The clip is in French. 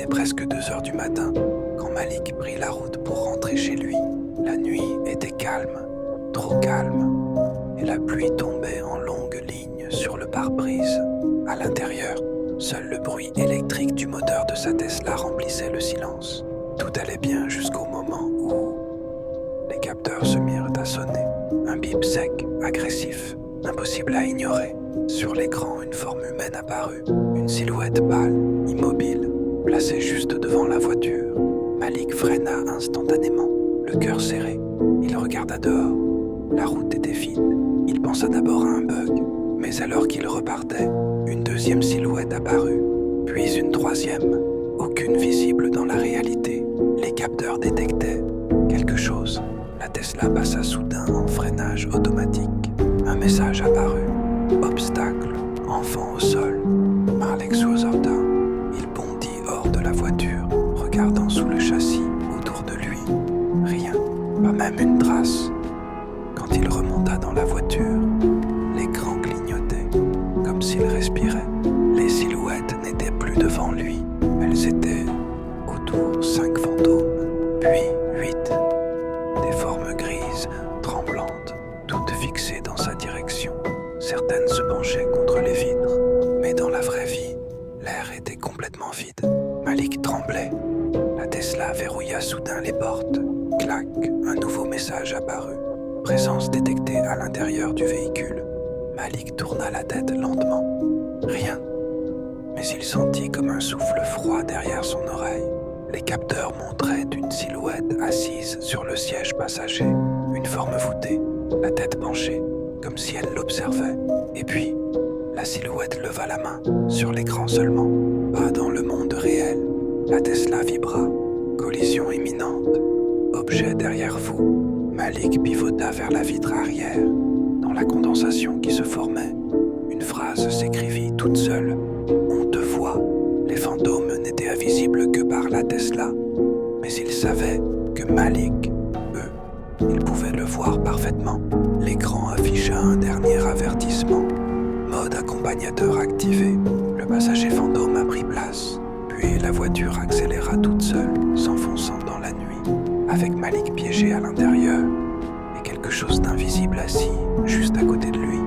était presque 2 heures du matin quand Malik prit la route pour rentrer chez lui. La nuit était calme, trop calme, et la pluie tombait en longues lignes sur le pare-brise. À l'intérieur, seul le bruit électrique du moteur de sa Tesla remplissait le silence. Tout allait bien jusqu'au moment où les capteurs se mirent à sonner. Un bip sec, agressif, impossible à ignorer. Sur l'écran, une forme humaine apparut, une silhouette pâle, immobile, placée juste devant la voiture. Malik freina instantanément, le cœur serré. Il regarda dehors. La route était vide. Il pensa d'abord à un bug, mais alors qu'il repartait, une deuxième silhouette apparut, puis une troisième, aucune visible dans la réalité. Les capteurs détectaient quelque chose. La Tesla passa soudain en freinage automatique. Un message apparut. Obstacle, enfant au sol. Malik Suozorda. Il bondit hors de la voiture, regardant sous le châssis, autour de lui. Rien, pas même une trace. Quand il remonta dans la voiture, l'écran clignotait, comme s'il respirait. Les silhouettes n'étaient plus devant lui. Elles étaient autour, 5 fantômes, puis 8. Des formes grises, tremblantes, toutes fixées dans sa direction. Certaines se penchaient contre les vitres, mais dans la vraie vie, l'air était complètement vide. Malik tremblait. La Tesla verrouilla soudain les portes. Clac, un nouveau message apparut. Présence détectée à l'intérieur du véhicule. Malik tourna la tête lentement. Rien. Mais il sentit comme un souffle froid derrière son oreille. Les capteurs montraient une silhouette assise sur le siège passager, une forme voûtée, la tête penchée, comme si elle l'observait. Et puis, la silhouette leva la main, sur l'écran seulement, pas dans le monde réel. La Tesla vibra, collision imminente. Objet derrière vous. Malik pivota vers la vitre arrière. Dans la condensation qui se formait, une phrase s'écrivit toute seule. On te voit. Les fantômes n'étaient invisibles que par la Tesla. Mais ils savaient que Malik, eux, ils pouvaient le voir parfaitement. L'écran afficha un dernier avertissement. Mode accompagnateur activé. Le passager fantôme a pris place. Puis la voiture accéléra toute seule, s'enfonçant dans la nuit, avec Malik piégé à l'intérieur et quelque chose d'invisible assis juste à côté de lui.